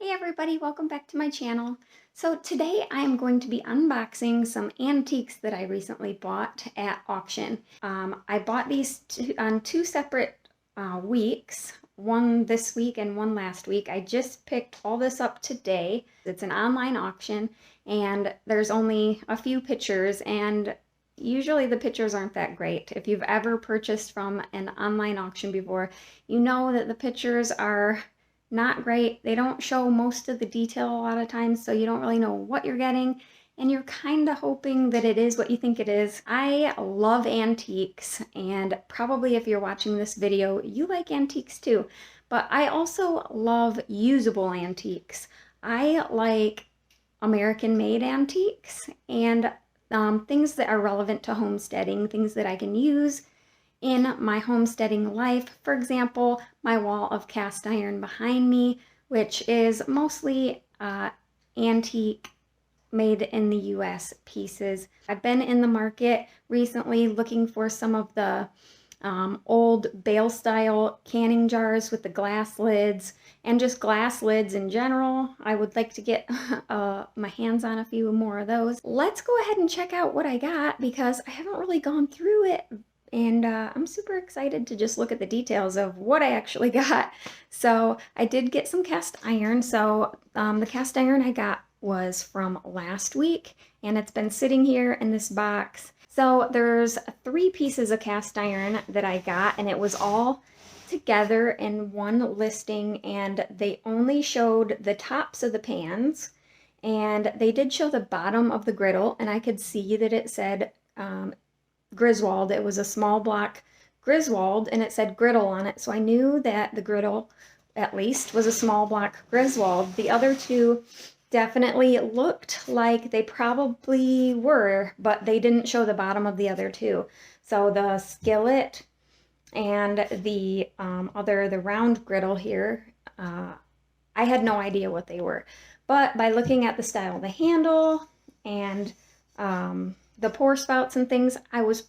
Hey everybody, welcome back to my channel. So today I'm going to be unboxing some antiques that I recently bought at auction. I bought these on two separate weeks, one this week and one last week. I just picked all this up today. It's an online auction and there's only a few pictures, and usually the pictures aren't that great. If you've ever purchased from an online auction before, you know that the pictures are not great. They don't show most of the detail a lot of times, so you don't really know what you're getting, and you're kind of hoping that it is what you think it is. I love antiques, and probably if you're watching this video, you like antiques too, but I also love usable antiques. I like American-made antiques and things that are relevant to homesteading, things that I can use in my homesteading life. For example, my wall of cast iron behind me, which is mostly antique, made in the US pieces. I've been in the market recently looking for some of the old bale style canning jars with the glass lids, and just glass lids in general. I would like to get my hands on a few more of those. Let's go ahead and check out what I got, because I haven't really gone through it, and I'm super excited to just look at the details of what I actually got. So I did get some cast iron. So the cast iron I got was from last week, and it's been sitting here in this box. So there's 3 pieces of cast iron that I got, and it was all together in one listing, and they only showed the tops of the pans, and they did show the bottom of the griddle, and I could see that it said Griswold. It was a small block Griswold, and it said griddle on it, so I knew that the griddle at least was a small block Griswold. The other two definitely looked like they probably were, but they didn't show the bottom of the other two. So the skillet and the the round griddle here, I had no idea what they were, but by looking at the style of the handle and the pour spouts and things, I was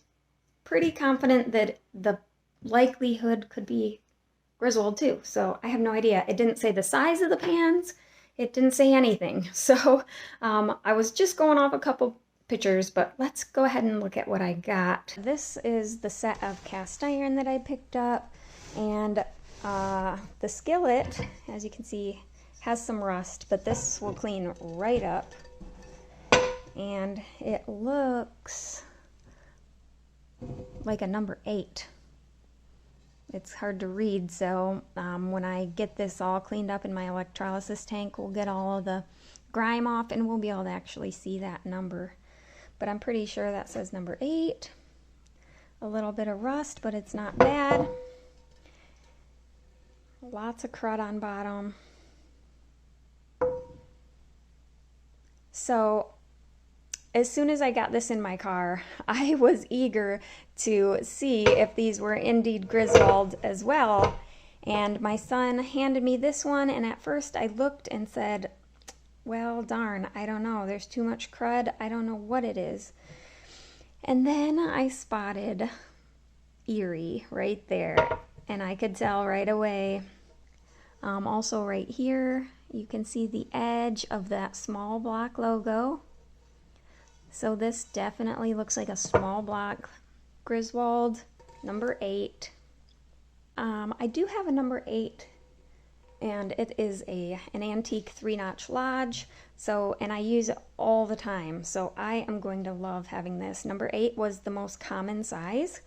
pretty confident that the likelihood could be Griswold too. So I have no idea. It didn't say the size of the pans. It didn't say anything. So I was just going off a couple pictures, but let's go ahead and look at what I got. This is the set of cast iron that I picked up, and the skillet, as you can see, has some rust, but this will clean right up. And it looks like a number 8. It's hard to read, so when I get this all cleaned up in my electrolysis tank, we'll get all of the grime off and we'll be able to actually see that number. But I'm pretty sure that says number 8. A little bit of rust, but it's not bad. Lots of crud on bottom. So as soon as I got this in my car, I was eager to see if these were indeed Griswold as well. And my son handed me this one, and at first I looked and said, well, darn, I don't know. There's too much crud. I don't know what it is. And then I spotted Erie right there, and I could tell right away. Also right here, you can see the edge of that small block logo. So this definitely looks like a small block Griswold, number 8. I do have a number 8, and it is an antique 3-notch lodge. So, and I use it all the time. So I am going to love having this. Number 8 was the most common size.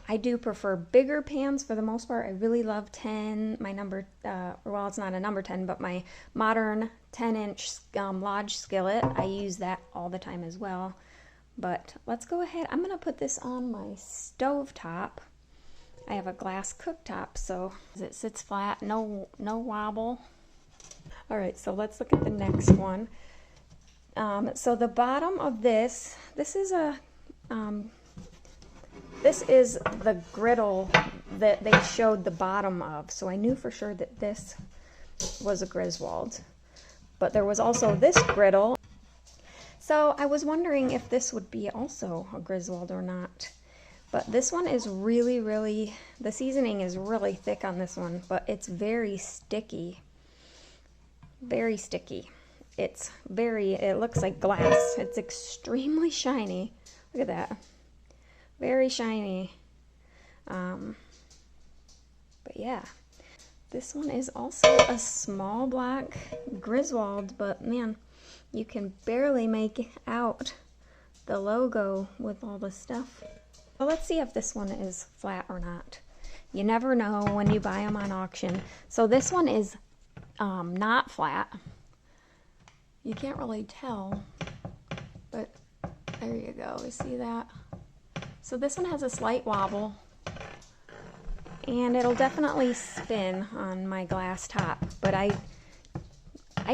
I do prefer bigger pans for the most part. I really love 10. My number, well, it's not a number 10, but my modern 10-inch lodge skillet, I use that all the time as well. But let's go ahead. I'm going to put this on my stove top. I have a glass cooktop, so it sits flat, no wobble. All right, so let's look at the next one. So the bottom of this is a this is the griddle that they showed the bottom of, so I knew for sure that this was a Griswold. But there was also this griddle. So I was wondering if this would be also a Griswold or not. But this one is really, the seasoning is really thick on this one, but it's very sticky. very sticky. It looks like glass. It's extremely shiny. Look at that. Very shiny. But yeah, this one is also a small black Griswold, but man, you can barely make out the logo with all the stuff. Well, let's see if this one is flat or not. You never know when you buy them on auction. So this one is not flat. You can't really tell, but there you go. You see that? So this one has a slight wobble, and it'll definitely spin on my glass top, but I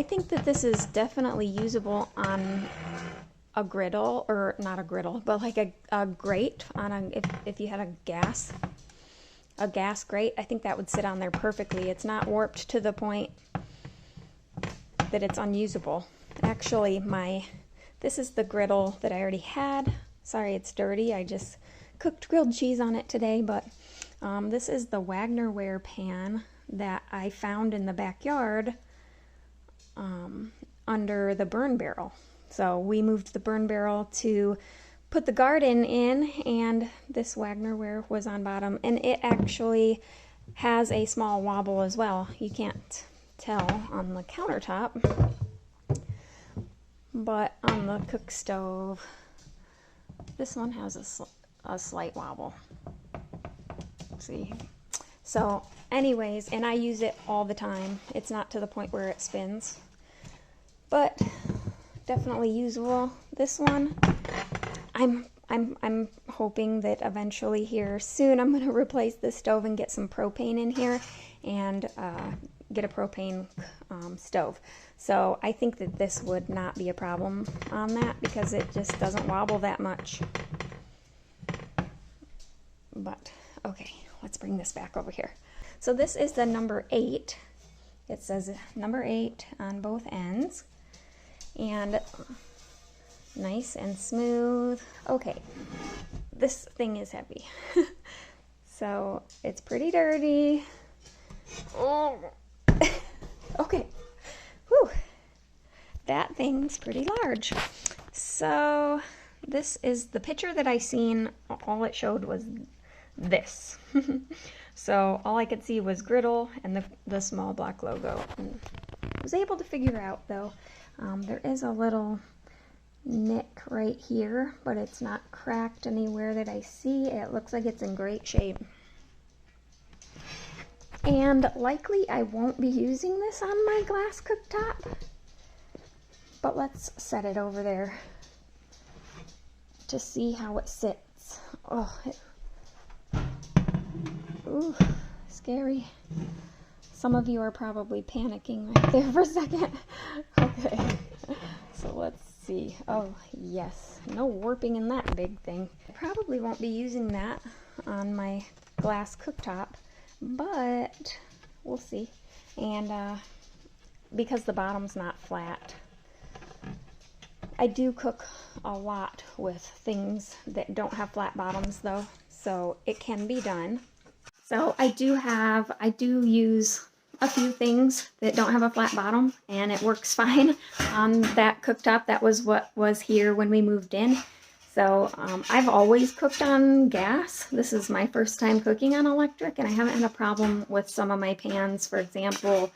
think that this is definitely usable on a griddle, or not a griddle, but like a grate on if you had a gas grate. I think that would sit on there perfectly. It's not warped to the point that it's unusable. Actually, this is the griddle that I already had. Sorry, it's dirty. I just cooked grilled cheese on it today, but this is the Wagnerware pan that I found in the backyard under the burn barrel. So we moved the burn barrel to put the garden in, and this Wagnerware was on bottom, and it actually has a small wobble as well. You can't tell on the countertop, but on the cook stove, this one has a slight wobble. See? So anyways, and I use it all the time. It's not to the point where it spins, but definitely usable. This one, I'm hoping that eventually here soon I'm going to replace the stove and get some propane in here and get a propane stove. So I think that this would not be a problem on that because it just doesn't wobble that much. But okay, let's bring this back over here. So this is the number 8. It says number 8 on both ends, and nice and smooth. Okay, this thing is heavy. So it's pretty dirty. Oh. Okay. Whew. That thing's pretty large. So this is the picture that I seen. All it showed was this. So all I could see was griddle and the small black logo. And I was able to figure out though, there is a little nick right here, but it's not cracked anywhere that I see. It looks like it's in great shape. And likely I won't be using this on my glass cooktop, but let's set it over there to see how it sits. Oh, ooh, scary. Some of you are probably panicking right there for a second. Okay, so let's see. Oh, yes, no warping in that big thing. I probably won't be using that on my glass cooktop, but we'll see. And because the bottom's not flat, I do cook a lot with things that don't have flat bottoms though, so it can be done. So I do use a few things that don't have a flat bottom, and it works fine on that cooktop. That was what was here when we moved in. So I've always cooked on gas. This is my first time cooking on electric, and I haven't had a problem with some of my pans. For example,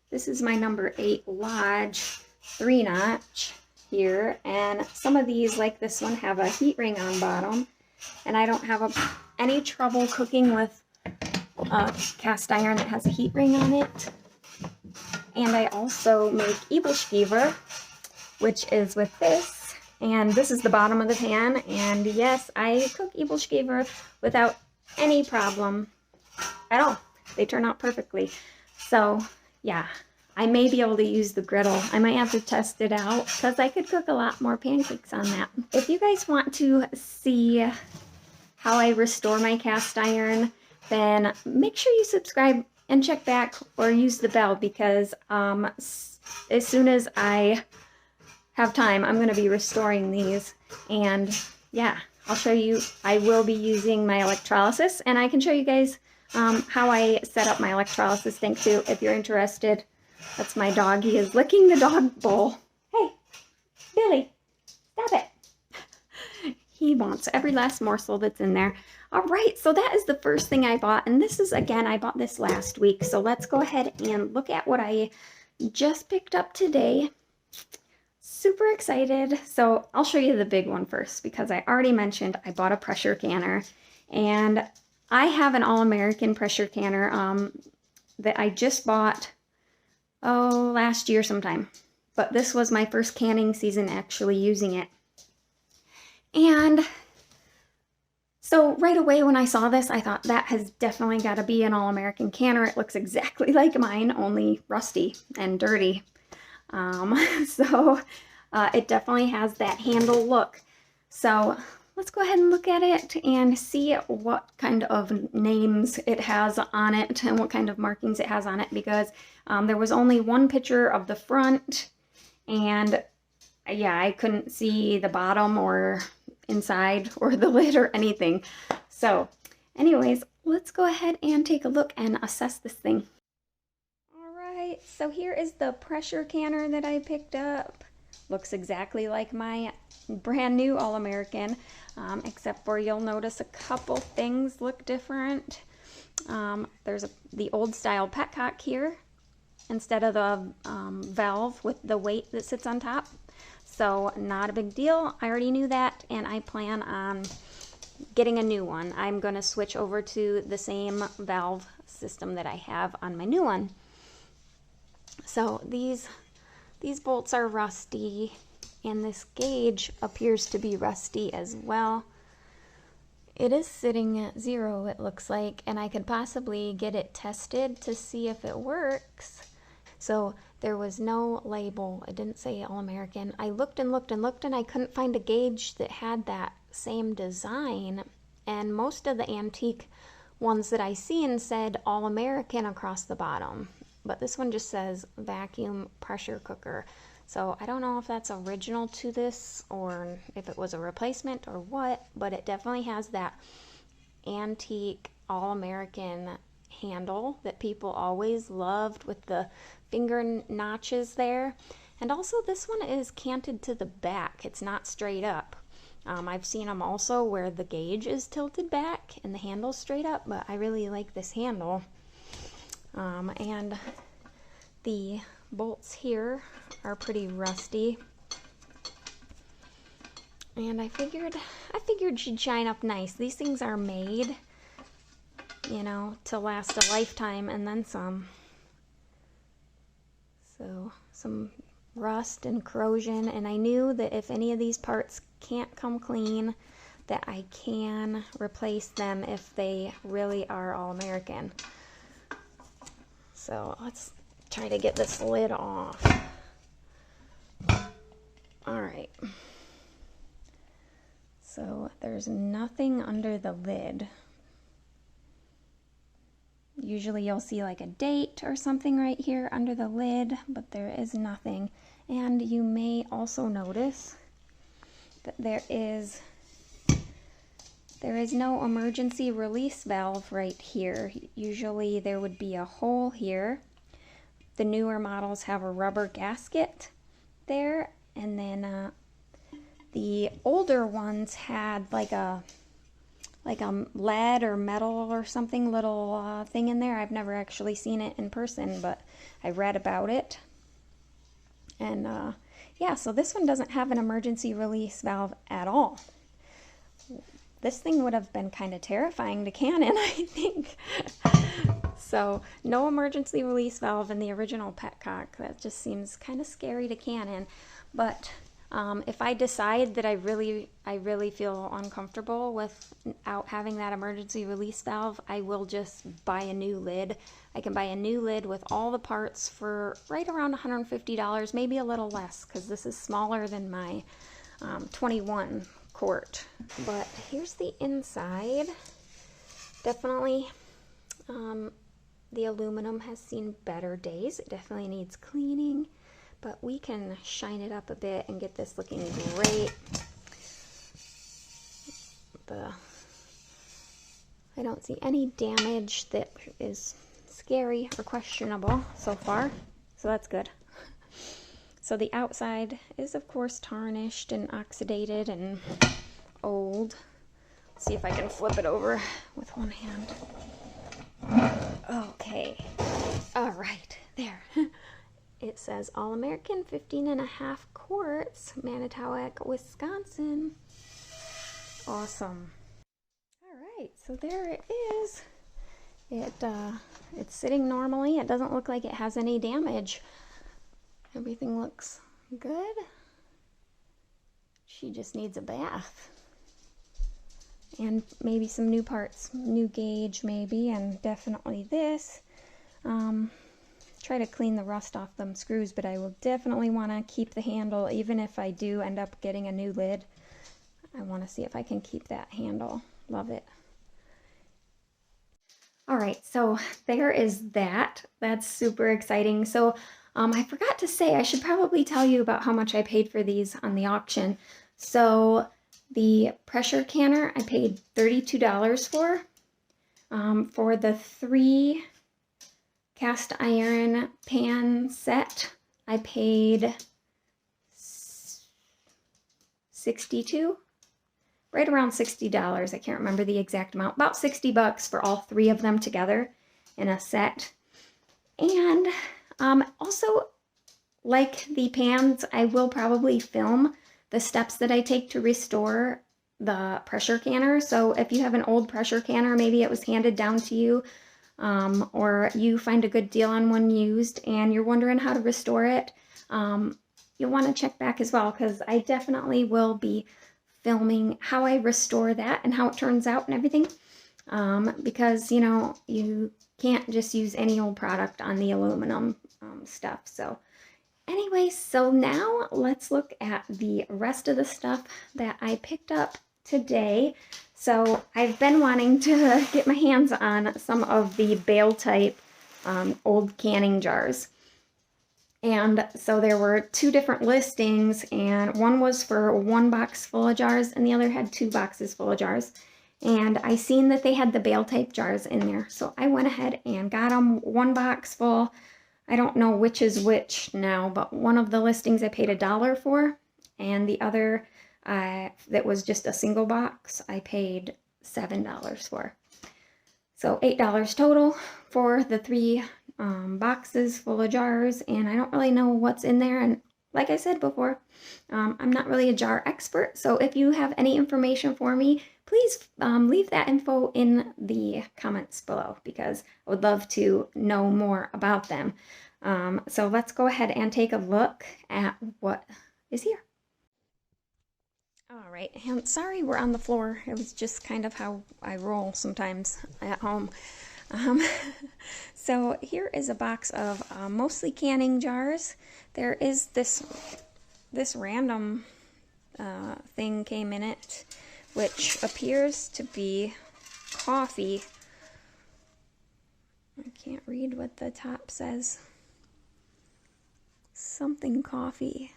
this is my number 8 Lodge 3-notch here, and some of these, like this one, have a heat ring on bottom, and I don't have any trouble cooking with a cast iron that has a heat ring on it. And I also make Ebelskiver, which is with this, and this is the bottom of the pan, and yes, I cook Ebelskiver without any problem at all. They turn out perfectly. So yeah, I may be able to use the griddle. I might have to test it out because I could cook a lot more pancakes on that. If you guys want to see how I restore my cast iron, then make sure you subscribe and check back or use the bell, because as soon as I have time, I'm going to be restoring these. And yeah, I'll show you. I will be using my electrolysis, and I can show you guys how I set up my electrolysis tank too if you're interested. That's my dog. He is licking the dog bowl. Hey, Billy, stop it. He wants every last morsel that's in there. All right, so that is the first thing I bought. And this is, again, I bought this last week. So let's go ahead and look at what I just picked up today. Super excited. So I'll show you the big one first because I already mentioned I bought a pressure canner. And I have an All-American pressure canner that I just bought, last year sometime. But this was my first canning season actually using it. And so right away when I saw this, I thought that has definitely got to be an All-American canner. It looks exactly like mine, only rusty and dirty. It definitely has that handle look. So let's go ahead and look at it and see what kind of names it has on it and what kind of markings it has on it, because there was only one picture of the front, and yeah, I couldn't see the bottom or inside or the lid or anything. So anyways, let's go ahead and take a look and assess this thing. All right, so here is the pressure canner that I picked up. Looks exactly like my brand new All-American, except for you'll notice a couple things look different. There's the old style petcock here instead of the valve with the weight that sits on top. So not a big deal. I already knew that, and I plan on getting a new one. I'm going to switch over to the same valve system that I have on my new one. So these bolts are rusty, and this gauge appears to be rusty as well. It is sitting at 0, it looks like, and I could possibly get it tested to see if it works. So there was no label. It didn't say All-American. I looked and looked and looked, and I couldn't find a gauge that had that same design. And most of the antique ones that I seen said All-American across the bottom. But this one just says vacuum pressure cooker. So I don't know if that's original to this or if it was a replacement or what, but it definitely has that antique All-American handle that people always loved with the finger notches there. And also this one is canted to the back. It's not straight up. I've seen them also where the gauge is tilted back and the handle's straight up, but I really like this handle. And the bolts here are pretty rusty, and I figured she'd shine up nice. These things are made, you know, to last a lifetime and then some. So some rust and corrosion, and I knew that if any of these parts can't come clean, that I can replace them if they really are All-American. So let's try to get this lid off. All right. So there's nothing under the lid. Usually you'll see like a date or something right here under the lid, but there is nothing. And you may also notice that there is no emergency release valve right here. Usually there would be a hole here. The newer models have a rubber gasket there, and then the older ones had like a lead or metal or something little thing in there. I've never actually seen it in person, but I read about it. And yeah, so this one doesn't have an emergency release valve at all. This thing would have been kind of terrifying to Canon, I think. So no emergency release valve in the original petcock. That just seems kind of scary to Canon. But if I decide that I really feel uncomfortable without having that emergency release valve, I will just buy a new lid. I can buy a new lid with all the parts for right around $150, maybe a little less, because this is smaller than my 21 quart. But here's the inside. Definitely the aluminum has seen better days. It definitely needs cleaning, but we can shine it up a bit and get this looking great. I don't see any damage that is scary or questionable so far. so that's good. So the outside is of course tarnished and oxidated and old. Let's see if I can flip it over with one hand. Okay, all right, there. It says All-American 15.5 quarts, Manitowoc, Wisconsin. Awesome. All right, so there it is. It's sitting normally. It doesn't look like it has any damage. Everything looks good. She just needs a bath. And maybe some new parts, new gauge maybe, and definitely this. Try to clean the rust off them screws, but I will definitely want to keep the handle, even if I do end up getting a new lid. I want to see if I can keep that handle. Love it. All right, so there is that. That's super exciting. So I forgot to say, I should probably tell you about how much I paid for these on the auction. So the pressure canner I paid $32 for. For the 3 cast iron pan set, I paid $62, right around $60. I can't remember the exact amount, about 60 bucks for all 3 of them together in a set. And also, like the pans, I will probably film the steps that I take to restore the pressure canner. So if you have an old pressure canner, maybe it was handed down to you, or you find a good deal on one used and you're wondering how to restore it, you'll want to check back as well, because I definitely will be filming how I restore that and how it turns out and everything, because you know, you can't just use any old product on the aluminum stuff. So anyway, so now let's look at the rest of the stuff that I picked up today. So I've been wanting to get my hands on some of the bale type old canning jars. And so there were 2 different listings, and one was for 1 box full of jars and the other had 2 boxes full of jars. And I seen that they had the bale type jars in there. So I went ahead and got them 1 box full. I don't know which is which now, but one of the listings I paid $1 for, and the other that was just a single box, I paid $7 for. So $8 total for the 3 boxes full of jars, and I don't really know what's in there. And like I said before, I'm not really a jar expert, so if you have any information for me, please leave that info in the comments below, because I would love to know more about them. So let's go ahead and take a look at what is here. All right, and sorry we're on the floor. It was just kind of how I roll sometimes at home. So here is a box of mostly canning jars. There is this random thing came in it, which appears to be coffee. I can't read what the top says. Something coffee.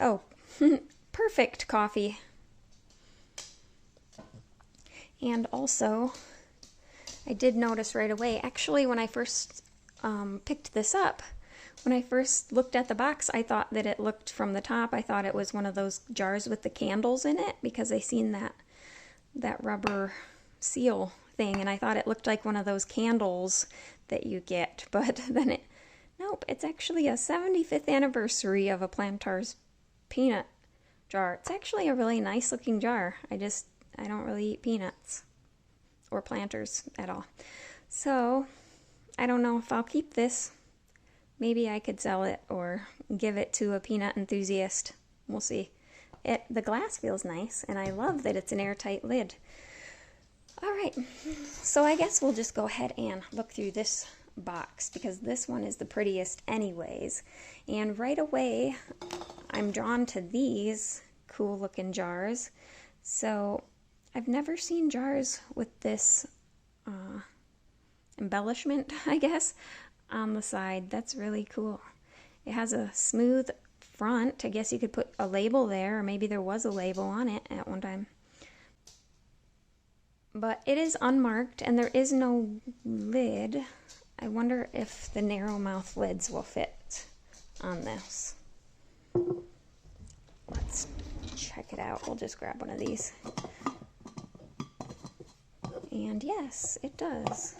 Oh, perfect coffee. And also, I did notice right away, actually when I first picked this up, when I first looked at the box, I thought that it looked from the top, I thought it was one of those jars with the candles in it, because I seen that rubber seal thing, and I thought it looked like one of those candles that you get, but then nope, it's actually a 75th anniversary of a Plantars peanut jar. It's actually a really nice looking jar. I don't really eat peanuts or Plantars at all. So I don't know if I'll keep this. Maybe I could sell it or give it to a peanut enthusiast. We'll see. The glass feels nice, and I love that it's an airtight lid. All right, so I guess we'll just go ahead and look through this box, because this one is the prettiest anyways. And right away, I'm drawn to these cool looking jars. So I've never seen jars with this embellishment, I guess, on the side. That's really cool. It has a smooth front. I guess you could put a label there, or maybe there was a label on it at one time. But it is unmarked, and there is no lid. I wonder if the narrow mouth lids will fit on this. Let's check it out. We'll just grab one of these. And yes, it does.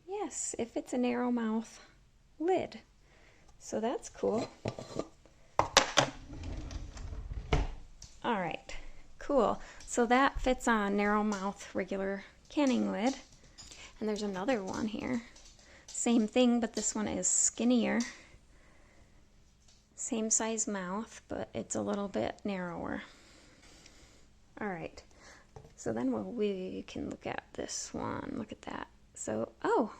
Yes, if it's a narrow mouth lid. So that's cool. All right, cool. So that fits on narrow mouth regular canning lid. And there's another one here. Same thing, but this one is skinnier. Same size mouth, but it's a little bit narrower. All right, so then we can look at this one. Look at that. So, oh,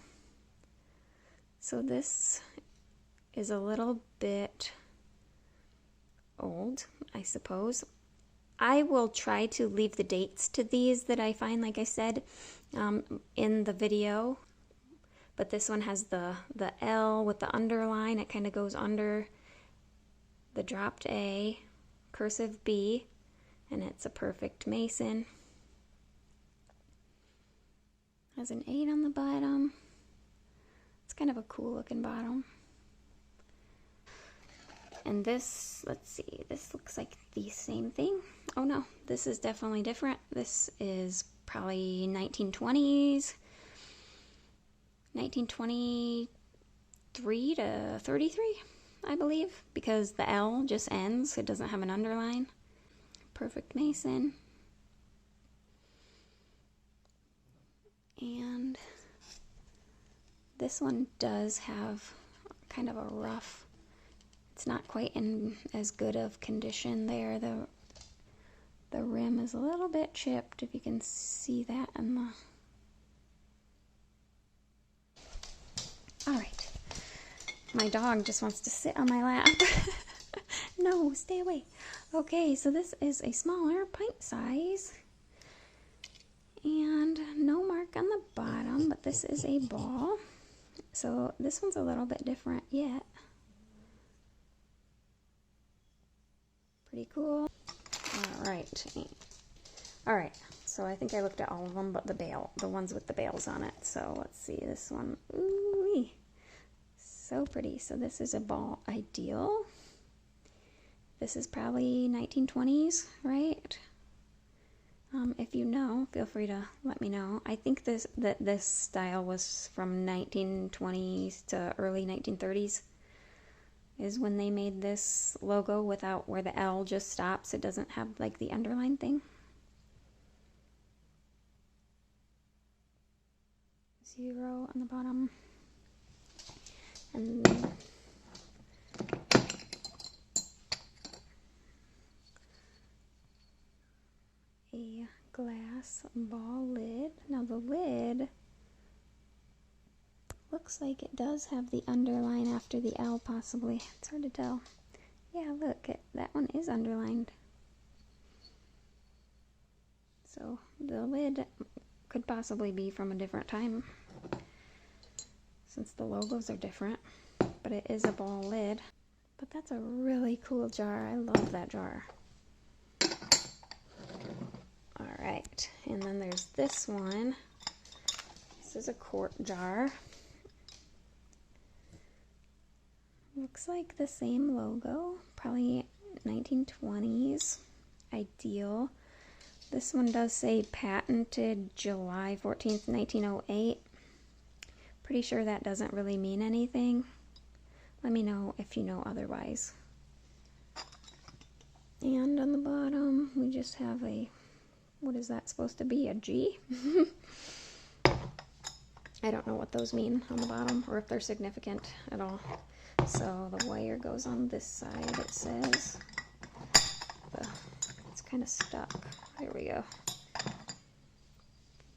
so this is a little bit old, I suppose. I will try to leave the dates to these that I find, like I said, in the video. But this one has the L with the underline. It kind of goes under the dropped A, cursive B, and it's a perfect mason. Has an 8 on the bottom. It's kind of a cool looking bottom. And this, let's see, this looks like the same thing. Oh no, this is definitely different. This is probably 1920s, 1923 to 33, I believe, because the L just ends. It doesn't have an underline. Perfect mason. And this one does have kind of a rough, it's not quite in as good of condition there. The rim is a little bit chipped, if you can see that in the... All right, my dog just wants to sit on my lap. No, stay away. Okay, so this is a smaller pint size. And no mark on the bottom, but this is a ball. So this one's a little bit different yet. Pretty cool. All right, so I think I looked at all of them but the ones with the bales on it. So let's see this one. Ooh, so pretty. So this is a ball ideal. This is probably 1920s, right? If you know, feel free to let me know. I think this style was from 1920s to early 1930s is when they made this logo without where the L just stops. It doesn't have like the underline thing. 0 on the bottom. And a glass ball lid. Now the lid looks like it does have the underline after the L, possibly. It's hard to tell. Yeah, look, that one is underlined. So the lid could possibly be from a different time, since the logos are different, but it is a ball lid. But that's a really cool jar. I love that jar. All right, and then there's this one. This is a quart jar. Looks like the same logo, probably 1920s, ideal. This one does say patented July 14th, 1908. Pretty sure that doesn't really mean anything. Let me know if you know otherwise. And on the bottom, we just have a, what is that supposed to be, a G? I don't know what those mean on the bottom, or if they're significant at all. So the wire goes on this side, it says. It's kind of stuck. There we go.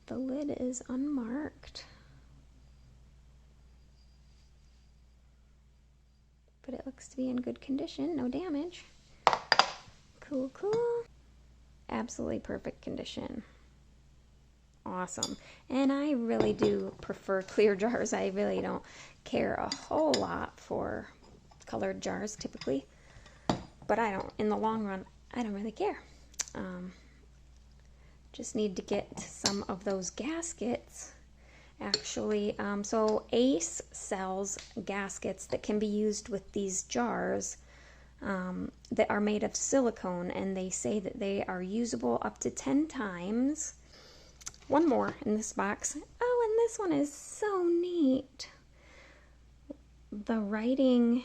The lid is unmarked, but it looks to be in good condition, no damage. Cool, cool. Absolutely perfect condition. Awesome. And I really do prefer clear jars. I really don't care a whole lot for colored jars typically, but I don't, in the long run, I don't really care. Just need to get some of those gaskets. Actually, so Ace sells gaskets that can be used with these jars that are made of silicone, and they say that they are usable up to 10 times. One more in this box. Oh, and this one is so neat. The writing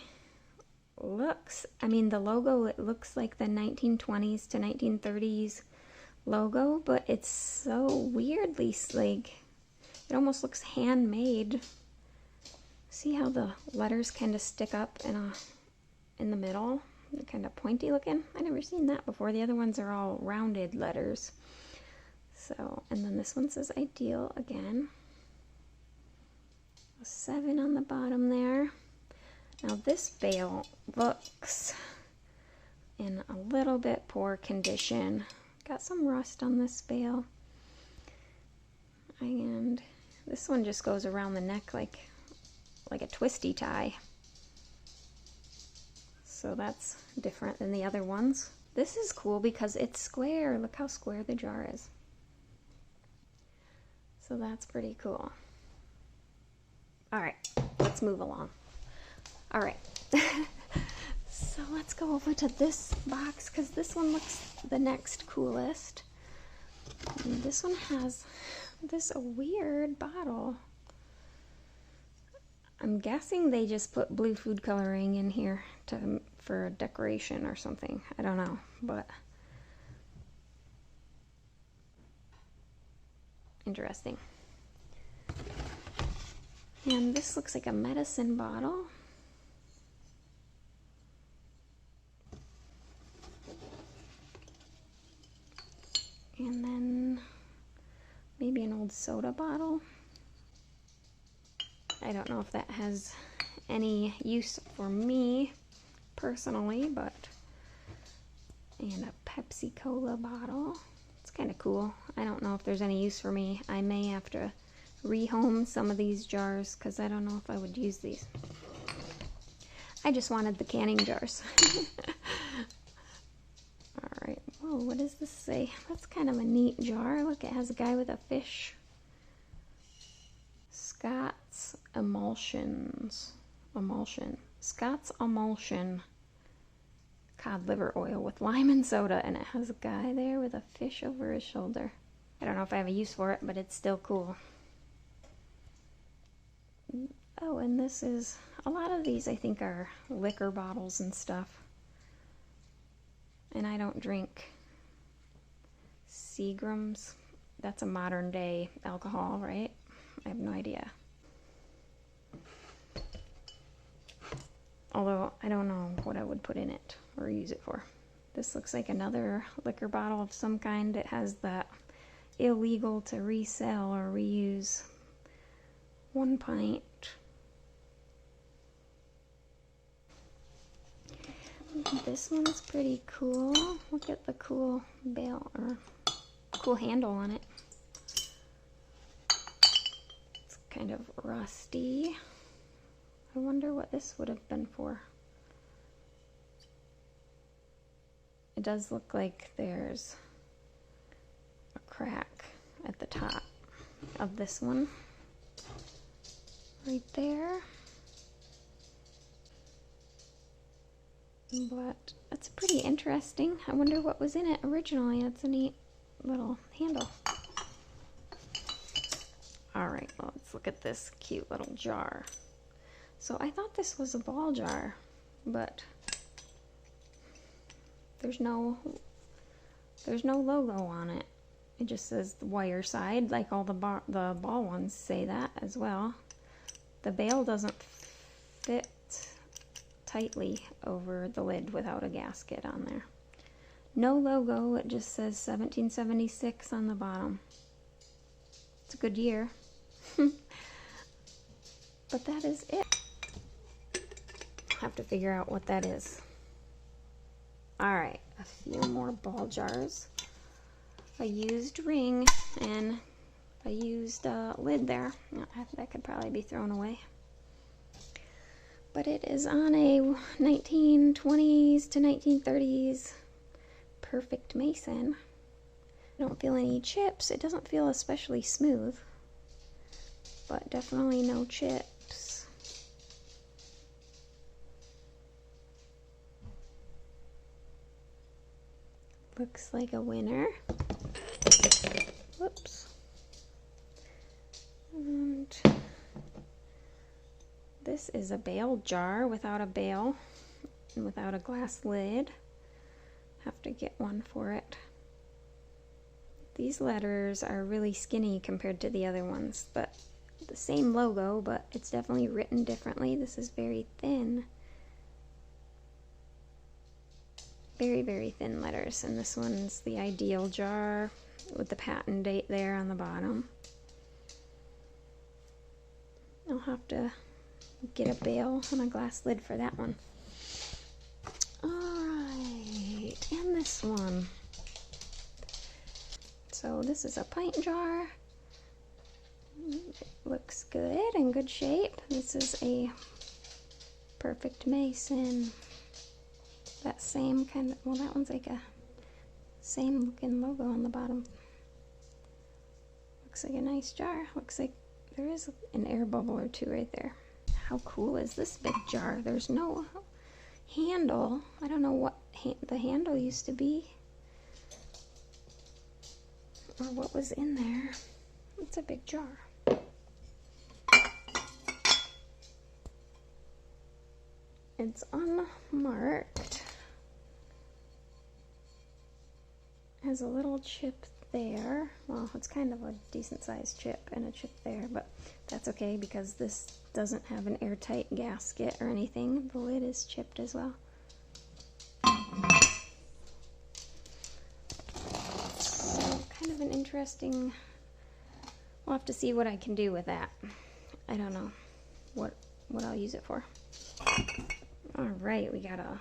looks, I mean, the logo, it looks like the 1920s to 1930s logo, but it's so weirdly like, it almost looks handmade. See how the letters kind of stick up in the middle? They're kind of pointy looking. I never seen that before. The other ones are all rounded letters. So, and then this one says Ideal again. A 7 on the bottom there. Now this bale looks in a little bit poor condition. Got some rust on this bale. And this one just goes around the neck like a twisty tie. So that's different than the other ones. This is cool because it's square. Look how square the jar is. So that's pretty cool. All right, let's move along. All right, so let's go over to this box because this one looks the next coolest. And this one has this weird bottle. I'm guessing they just put blue food coloring in here for decoration or something. I don't know, but interesting. And this looks like a medicine bottle. And then maybe an old soda bottle. I don't know if that has any use for me personally, but, and a Pepsi Cola bottle. It's kind of cool. I don't know if there's any use for me. I may have to rehome some of these jars because I don't know if I would use these. I just wanted the canning jars. Alright, whoa, what does this say? That's kind of a neat jar. Look, it has a guy with a fish. Scott's Emulsion. Scott's Emulsion cod liver oil with lime and soda, and it has a guy there with a fish over his shoulder. I don't know if I have a use for it, but it's still cool. Oh, and this is, a lot of these I think are liquor bottles and stuff. And I don't drink. Seagram's, that's a modern day alcohol, right? I have no idea. Although I don't know what I would put in it or use it for. This looks like another liquor bottle of some kind. It has that illegal to resell or reuse 1 pint. This one's pretty cool. Look at the cool bale or cool handle on it. It's kind of rusty. I wonder what this would have been for. It does look like there's a crack at the top of this one. Right there. But that's pretty interesting. I wonder what was in it originally. That's a neat little handle. Alright, well, let's look at this cute little jar. So I thought this was a ball jar, but there's no logo on it. It just says the wire side, like all the ball ones say that as well. The bale doesn't fit tightly over the lid without a gasket on there. No logo, it just says 1776 on the bottom. It's a good year. But that is it. Have to figure out what that is. Alright, a few more ball jars. A used ring and a used lid there. That could probably be thrown away. But it is on a 1920s to 1930s perfect mason. I don't feel any chips. It doesn't feel especially smooth, but definitely no chips. Looks like a winner. Whoops. And this is a bale jar without a bale and without a glass lid. Have to get one for it. These letters are really skinny compared to the other ones, but the same logo, but it's definitely written differently. This is very thin. Very, very thin letters, and this one's the ideal jar with the patent date there on the bottom. I'll have to get a bale and a glass lid for that one. Alright, and this one. So this is a pint jar. It looks good, in good shape. This is a Perfect Mason. That same kind of, well, that one's like a same looking logo on the bottom. Looks like a nice jar. Looks like there is an air bubble or two right there. How cool is this big jar? There's no handle. I don't know what the handle used to be, or what was in there. It's a big jar. It's unmarked. Has a little chip there. Well, it's kind of a decent sized chip and a chip there, but that's okay because this doesn't have an airtight gasket or anything. The lid is chipped as well. So kind of an interesting, we'll have to see what I can do with that. I don't know what I'll use it for. All right, we got a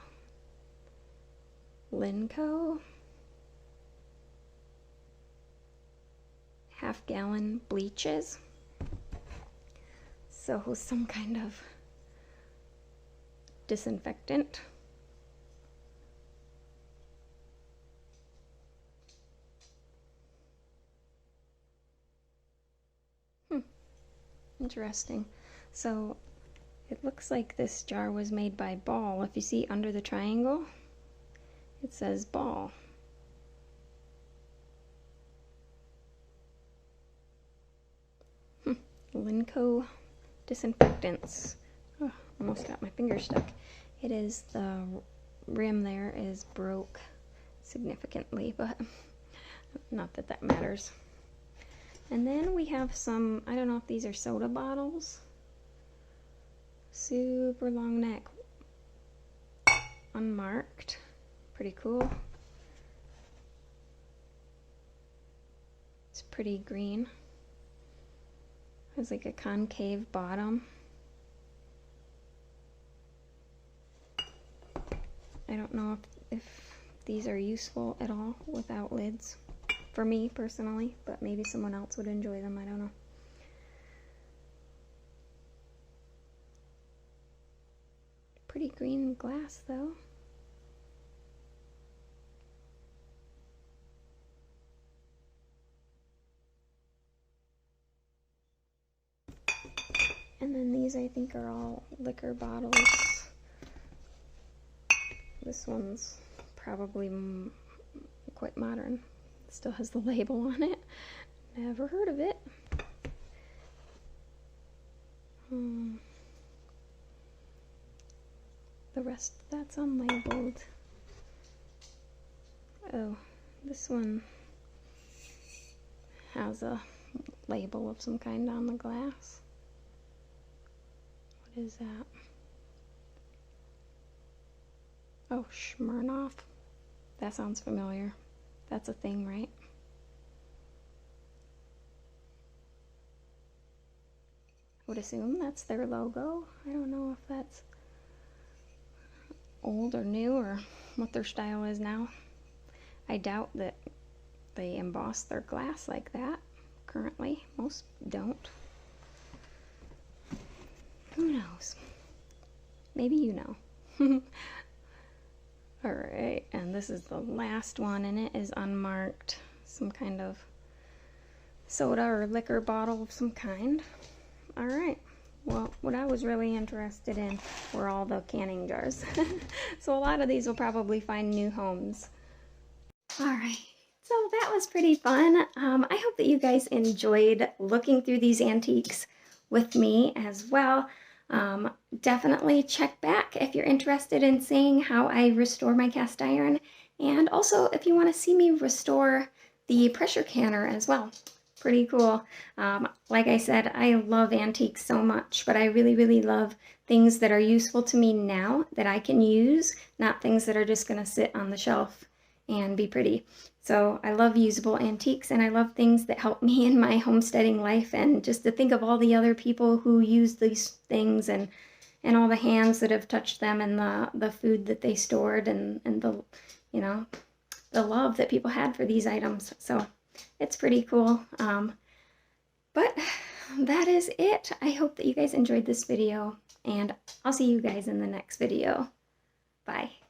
Linco half-gallon bleaches. So some kind of disinfectant. Interesting. So it looks like this jar was made by Ball. If you see under the triangle, it says Ball. Linco disinfectants. Oh, almost got my finger stuck. It is, the rim there is broke significantly, but not that that matters. And then we have some, I don't know if these are soda bottles. Super long neck. Unmarked. Pretty cool. It's pretty green. Has like a concave bottom. I don't know if these are useful at all without lids. For me personally, but maybe someone else would enjoy them, I don't know. Pretty green glass though. And then these I think are all liquor bottles. This one's probably quite modern. Still has the label on it. Never heard of it. The rest that's unlabeled. Oh, this one has a label of some kind on the glass. What is that? Oh, Smirnoff. That sounds familiar. That's a thing, right? I would assume that's their logo. I don't know if that's old or new or what their style is now. I doubt that they emboss their glass like that currently. Most don't. Who knows? Maybe you know. Alright, and this is the last one, and it is unmarked. some kind of soda or liquor bottle of some kind. All right. Well, what I was really interested in were all the canning jars. So a lot of these will probably find new homes. All right. So that was pretty fun. I hope that you guys enjoyed looking through these antiques with me as well. Definitely check back if you're interested in seeing how I restore my cast iron. And also if you want to see me restore the pressure canner as well. Pretty cool. Like I said, I love antiques so much, but I really, really love things that are useful to me now that I can use, not things that are just going to sit on the shelf and be pretty. So I love usable antiques, and I love things that help me in my homesteading life, and just to think of all the other people who use these things, and all the hands that have touched them, and the food that they stored, and the, you know, the love that people had for these items. So it's pretty cool. But that is it. I hope that you guys enjoyed this video, and I'll see you guys in the next video. Bye.